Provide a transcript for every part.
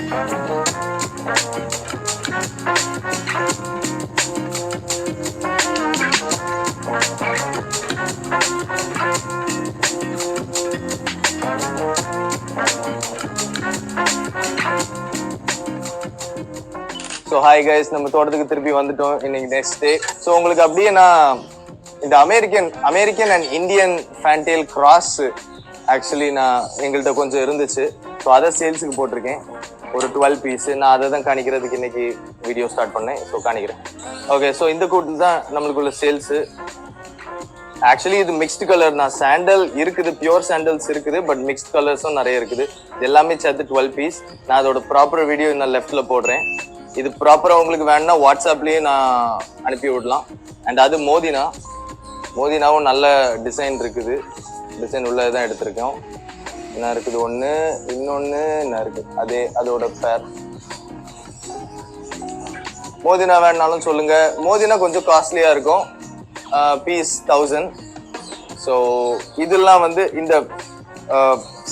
So hi guys, நம்ம தோட்டத்துக்கு திருப்பி வந்துட்டோம் இன்னைக்கு நெக்ஸ்ட் டே. ஸோ உங்களுக்கு அப்படியே நான் இந்த American and Indian fantail cross actually நான் எங்கள்கிட்ட கொஞ்சம் இருந்துச்சு. ஸோ அதை சேல்ஸுக்கு போட்டிருக்கேன், ஒரு 12 பீஸ். நான் அதை தான் காணிக்கிறதுக்கு இன்னைக்கு வீடியோ ஸ்டார்ட் பண்ணேன். ஸோ காணிக்கிறேன். ஓகே, ஸோ இந்த கூட்டு தான் நம்மளுக்குள்ள சேல்ஸு. ஆக்சுவலி இது மிக்ஸ்டு கலர் தான். சாண்டல் இருக்குது, பியூர் சாண்டல்ஸ் இருக்குது, பட் மிக்ஸ்ட் கலர்ஸும் நிறைய இருக்குது. இது எல்லாமே சேர்த்து 12 பீஸ். நான் அதோட ப்ராப்பர் வீடியோ நான் லெஃப்டில் போடுறேன். இது ப்ராப்பராக உங்களுக்கு வேணும்னா வாட்ஸ்அப்லேயே நான் அனுப்பி விடலாம். அண்ட் அது மோதினாவும் நல்ல டிசைன் இருக்குது. டிசைன் உள்ளது தான் எடுத்திருக்கோம். என்ன இருக்குது, ஒன்று இன்னொன்று என்ன இருக்குது, அதோட பேர். மோதினா வேணுனாலும் சொல்லுங்க. மோதினா கொஞ்சம் காஸ்ட்லியாக இருக்கும், பீஸ் 1000. ஸோ இதெல்லாம் வந்து இந்த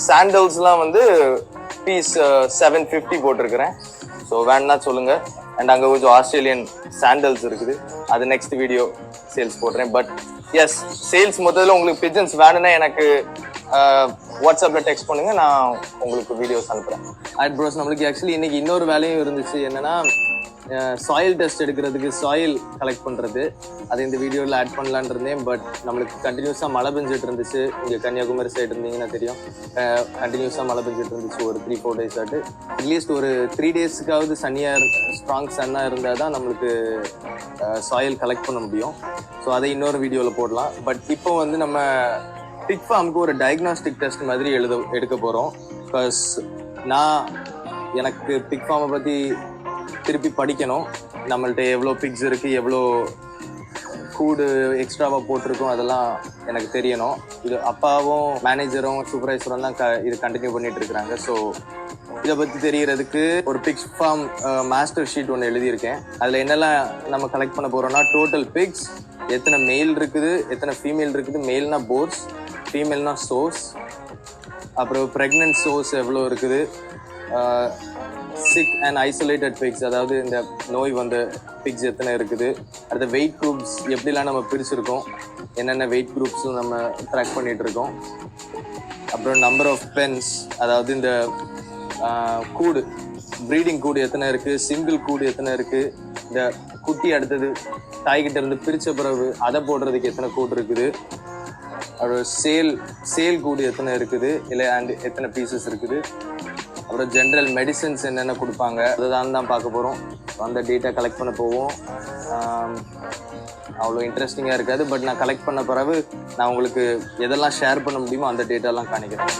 சாண்டல்ஸ்லாம் வந்து பீஸ் 750 போட்டிருக்கிறேன். ஸோ வேணுன்னா சொல்லுங்க. அண்ட் அங்கே கொஞ்சம் ஆஸ்திரேலியன் சாண்டல்ஸ் இருக்குது, அது நெக்ஸ்ட் வீடியோ சேல்ஸ் போடுறேன். பட் எஸ், சேல்ஸ் மொத்தத்தில் உங்களுக்கு பிஜன்ஸ் வேணும்னா எனக்கு வாட்ஸ்அப்பில் டெக்ஸ்ட் பண்ணுங்க, நான் உங்களுக்கு வீடியோஸ் அனுப்புகிறேன். அட் ப்ரோஸ், நம்மளுக்கு ஆக்சுவலி இன்னைக்கு இன்னொரு வேலையும் இருந்துச்சு. என்னன்னா சாயில் டெஸ்ட் எடுக்கிறதுக்கு சாயில் கலெக்ட் பண்ணுறது. அது இந்த வீடியோவில் ஆட் பண்ணலான் இருந்தேன். பட் நம்மளுக்கு கண்டினியூஸாக மழை பெஞ்சிட்டு இருந்துச்சு. இங்கே கன்னியாகுமரி சைடு இருந்தீங்கன்னா தெரியும், கண்டினியூஸாக மழை பெஞ்சிட்டு இருந்துச்சு ஒரு 3-4 டேஸ் ஆட்டு. அட்லீஸ்ட் ஒரு 3 டேஸ்க்காவது ஸ்ட்ராங் சன்னாக இருந்தால் தான் நம்மளுக்கு சாயில் கலெக்ட் பண்ண முடியும். ஸோ அதை இன்னொரு வீடியோவில் போடலாம். பட் இப்போ வந்து நம்ம பிக் ஃபார்முக்கு ஒரு டயக்னாஸ்டிக் டெஸ்ட் மாதிரி எடுக்க போகிறோம். பிகாஸ் எனக்கு பிக் ஃபார்மை பற்றி திருப்பி படிக்கணும். நம்மள்ட்ட எவ்வளோ பிக்ஸ் இருக்குது, எவ்வளோ கூடு எக்ஸ்ட்ராவாக போட்டிருக்கோம், அதெல்லாம் எனக்கு தெரியணும். இது அப்பாவும் மேனேஜரும் சூப்பர்வைசரும் தான் இது கண்டினியூ பண்ணிட்டு இருக்கிறாங்க. ஸோ இதை பற்றி தெரியறதுக்கு ஒரு பிக்ஸ் ஃபார்ம் மாஸ்டர் ஷீட் ஒன்று எழுதியிருக்கேன். அதில் என்னெல்லாம் நம்ம கலெக்ட் பண்ண போகிறோம்னா, டோட்டல் பிக்ஸ், எத்தனை மெயில் இருக்குது, எத்தனை ஃபீமேல் இருக்குது. மெயில்னா போர்ஸ், ஃபீமேல்னா சோர்ஸ், அப்புறம் ப்ரெக்னென்ட் சோர்ஸ் எவ்வளோ இருக்குது, சிக் அண்ட் ஐசோலேட்டட் பிக்ஸ், அதாவது இந்த நோய் வந்த பிக்ஸ் எத்தனை இருக்குது. அடுத்த வெயிட் குரூப்ஸ் எப்படிலாம் நம்ம பிரிச்சிருக்கோம், என்னென்ன வெயிட் குரூப்ஸும் நம்ம ட்ராக் பண்ணிட்டு இருக்கோம். அப்புறம் நம்பர் ஆஃப் பென்ஸ், அதாவது இந்த கூடு, ப்ரீடிங் கூடு எத்தனை இருக்குது, சிங்கிள் கூடு எத்தனை இருக்குது, இந்த குட்டி அடுத்தது தாய்கிட்ட இருந்து பிரித்த பிறகு அதை போடுறதுக்கு எத்தனை கூடு இருக்குது, அப்புறம் சேல் கூடு எத்தனை இருக்குது, இல்லை அண்ட் எத்தனை பீசஸ் இருக்குது. அப்புறம் ஜென்ரல் மெடிசன்ஸ் என்னென்ன கொடுப்பாங்க, அதுதான் பார்க்க போகிறோம். அந்த டேட்டா கலெக்ட் பண்ண போவோம். அவ்வளோ இன்ட்ரெஸ்டிங்காக இருக்காது. பட் நான் கலெக்ட் பண்ண பிறகு நான் உங்களுக்கு எதெல்லாம் ஷேர் பண்ண முடியுமோ அந்த டேட்டாலாம் காணிக்கிறேன்.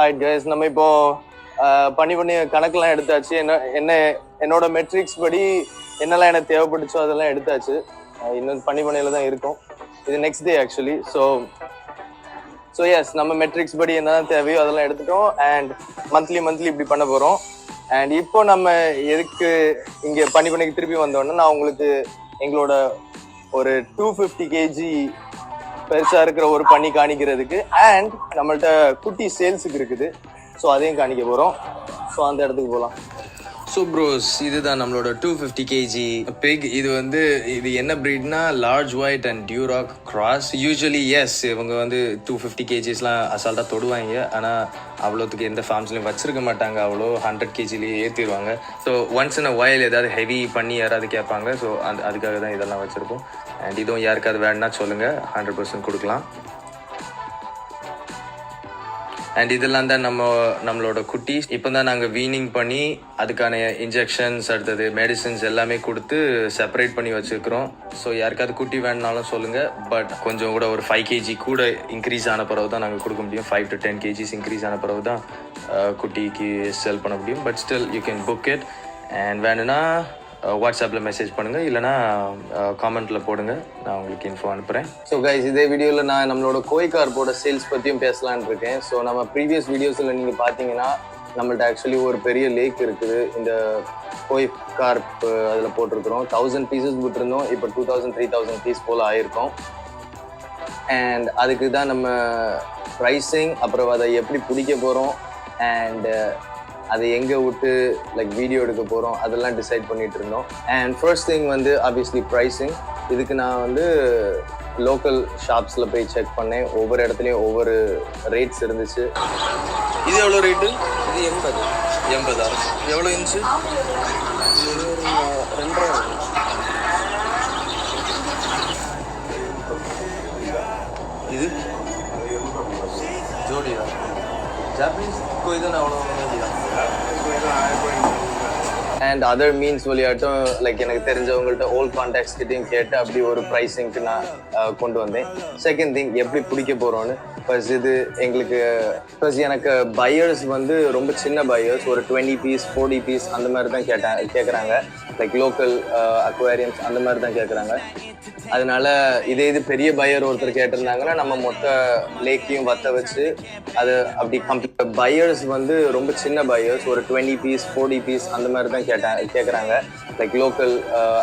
ஆல்ரைட் கைஸ், நம்ம இப்போ பண்ணி கணக்கெல்லாம் எடுத்தாச்சு. என்னோட மெட்ரிக்ஸ் படி என்னெல்லாம் எனக்கு தேவைப்பட்டுச்சோ அதெல்லாம் எடுத்தாச்சு. இன்னும் பண்ணியில தான் இருக்கும். இது next day actually. So yes, நம்ம மெட்ரிக்ஸ் படி என்னதான் தேவையோ அதெல்லாம் எடுத்துட்டோம். அண்ட் மந்த்லி இப்படி பண்ண போகிறோம். அண்ட் இப்போ நம்ம எதுக்கு இங்கே பண்ணிக்கு திருப்பி வந்தோன்னா, நான் உங்களுக்கு எங்களோட ஒரு 250 kg பெருசாக இருக்கிற ஒரு பண்ணி காணிக்கிறதுக்கு, அண்ட் நம்மள்ட்ட குட்டி சேல்ஸுக்கு இருக்குது. ஸோ அதையும் காணிக்க போகிறோம். ஸோ அந்த இடத்துக்கு போகலாம். ஸோ ப்ரோஸ், இதுதான் நம்மளோட 250 kg பிக். இது என்ன ப்ரீட்னா large white and Duroc cross. Usually yes, இவங்க 250 kgsலாம் அசால்ட்டாக தொடுவாங்க. ஆனால் அவ்வளோத்துக்கு எந்த ஃபார்ம்ஸ்லையும் வச்சிருக்க மாட்டாங்க. அவ்வளோ 100 kgலேயே ஏற்றிடுவாங்க. ஸோ ஒன்ஸ் இன் அ வயல் ஏதாவது ஹெவி பண்ணி யாராவது கேட்பாங்க. ஸோ அதுக்காக தான் இதெல்லாம் வச்சுருக்கோம். அண்ட் இதுவும் யாருக்காவது வேணுன்னா சொல்லுங்கள், 100% கொடுக்கலாம். அண்ட் இதெல்லாம் தான் நம்மளோட குட்டீஸ். இப்போ தான் நாங்கள் வீனிங் பண்ணி அதுக்கான இன்ஜெக்ஷன்ஸ் அடுத்தது மெடிசின்ஸ் எல்லாமே கொடுத்து செப்பரேட் பண்ணி வச்சுருக்கிறோம். ஸோ யாருக்காவது குட்டி வேணுனாலும் சொல்லுங்கள். பட் கொஞ்சம் கூட ஒரு 5 kg கூட இன்க்ரீஸ் ஆன பிறகு தான் நாங்கள் கொடுக்க முடியும். 5 to 10 kgs இன்க்ரீஸ் ஆன பிறகு தான் குட்டிக்கு செல் பண்ண முடியும். But still you can book it. And வேணும்னா வாட்ஸ்அப்பில் மெசேஜ் பண்ணுங்கள், இல்லைனா காமெண்ட்டில் போடுங்க, நான் உங்களுக்கு இன்ஃபோ அனுப்புகிறேன். ஸோ கைஸ், இதே வீடியோவில் நான் நம்மளோட கோய் கார்ப்போட சேல்ஸ் பற்றியும் பேசலான்னு இருக்கேன். ஸோ நம்ம ப்ரீவியஸ் வீடியோஸில் நீங்கள் பார்த்தீங்கன்னா நம்மள்ட்ட ஆக்சுவலி ஒரு பெரிய லேக் இருக்குது. இந்த கோய் கார்ப் அதில் போட்டிருக்கிறோம். 1000 pieces விட்டுருந்தோம். இப்போ 2000 3000 பீஸ் போல் ஆயிருக்கோம். அண்ட் அதுக்கு தான் நம்ம ப்ரைஸிங், அப்புறம் அதை எப்படி பிடிக்க போகிறோம், அண்ட் அதை எங்கே விட்டு லைக் வீடியோ எடுக்க போகிறோம், அதெல்லாம் டிசைட் பண்ணிட்டு இருந்தோம். அண்ட் ஃபர்ஸ்ட் திங் வந்து ஆப்வியஸ்லி ப்ரைஸிங். இதுக்கு நான் வந்து லோக்கல் ஷாப்ஸில் போய் செக் பண்ணேன். ஒவ்வொரு இடத்துலையும் ஒவ்வொரு ரேட்ஸ் இருந்துச்சு. இது எவ்வளோ ரேட்டு? இது 80. எவ்வளோ இன்ச்சு? 2.5. இது ஜோடியா? ஜாப்பனீஸ் கோய் தான் அவ்வளோ. அண்ட் அதர் மீன்ஸ் வழியாட்டும் லைக் எனக்கு தெரிஞ்சவங்கள்ட்ட ஓல்ட் கான்டாக்ட்ஸ் கிட்டையும் கேட்டு அப்படி ஒரு ப்ரைஸிங்க்கு நான் கொண்டு வந்தேன். செகண்ட் திங், எப்படி பிடிக்க போகிறோன்னு. ஃபர்ஸ்ட் இது எங்களுக்கு எனக்கு பையர்ஸ் வந்து ரொம்ப சின்ன பையர்ஸ், ஒரு 20 piece 40 piece அந்த மாதிரி தான் கேட்குறாங்க. லைக் லோக்கல் அக்வேரியம்ஸ் அந்த மாதிரி தான் கேட்குறாங்க. அதனால இது பெரிய பையர் ஒருத்தர் கேட்டிருந்தாங்கன்னா நம்ம மொத்த லேக்கையும் வத்த வச்சு அது அப்படி கம்ப்ளீட். பையர்ஸ் வந்து ரொம்ப சின்ன பையர்ஸ், ஒரு 20 piece 40 piece அந்த மாதிரி தான் கேட்குறாங்க. லைக் லோக்கல்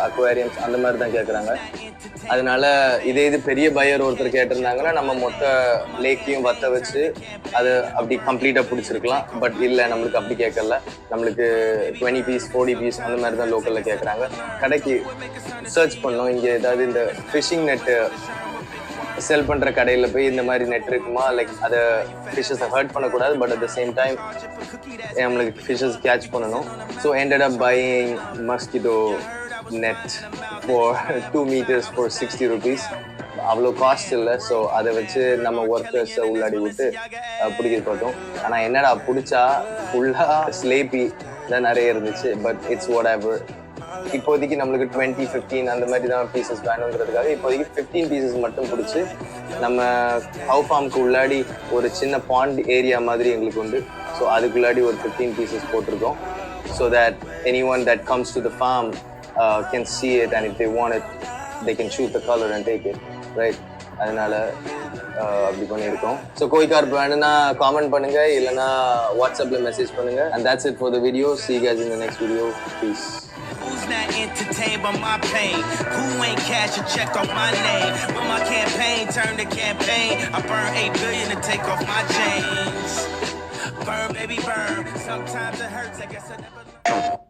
அக்வேரியம்ஸ் அந்த மாதிரி தான் கேட்குறாங்க. அதனால இது பெரிய பையர் ஒருத்தர் கேட்டிருந்தாங்கன்னா நம்ம மொத்த லேக்கையும் வத்த வச்சு அது அப்படி கம்ப்ளீட்டாக பிடிச்சிருக்கலாம். பட் இல்லை, நம்மளுக்கு அப்படி கேட்கல. நம்மளுக்கு 20 piece 40 piece அந்த மாதிரி தான் லோக்கலில் கேட்குறாங்க. கடைக்கு சர்ச் பண்ணோம், இங்கே ஏதாவது இந்த ஃபிஷிங் நெட்டு செல் பண்ணுற கடையில் போய் இந்த மாதிரி நெட் இருக்குமா, லைக் அதை ஃபிஷ்ஷஸை ஹர்ட் பண்ணக்கூடாது, but at the same time நம்மளுக்கு ஃபிஷ்ஷஸ் கேட்ச் பண்ணணும். So ended up buying mosquito net for 2 meters for 60 rupees. அவ்வளோ காஸ்ட் இல்லை. ஸோ அதை வச்சு நம்ம ஒர்க்கர்ஸை உள்ளாடி விட்டு பிடிக்க பார்த்தோம். ஆனால் என்னடா பிடிச்சா ஃபுல்லாக ஸ்லேப்பி தான் நிறைய இருந்துச்சு. But it's what ever. இப்போதைக்கு நம்மளுக்கு 20 15 அந்த மாதிரி தான் பீசஸ் வேணுங்கிறதுக்காக இப்போதைக்கு 15 pieces மட்டும் பிடிச்சி நம்ம ஹவு ஃபார்முக்கு உள்ளாடி ஒரு சின்ன பாண்ட் ஏரியா மாதிரி எங்களுக்கு உண்டு. ஸோ அதுக்குள்ளாடி ஒரு 15 pieces போட்டிருக்கோம். So that anyone that comes to the farm can see it, and if they want it they can choose the color and take it, right? அதனால அப்படி பண்ணியிருக்கோம். ஸோ கோய் கார்ப் வேணும்னா comment பண்ணுங்க, இல்லைன்னா வாட்ஸ்அப்பில் மெசேஜ் பண்ணுங்க. And that's it for the video. See you guys in the next video. Peace. Who's not entertained by my pain? Who ain't cash a check off my name? When my campaign turned to campaign, I burned 8 billion to take off my chains. Burn, baby, burn. Sometimes it hurts, I guess I never learned.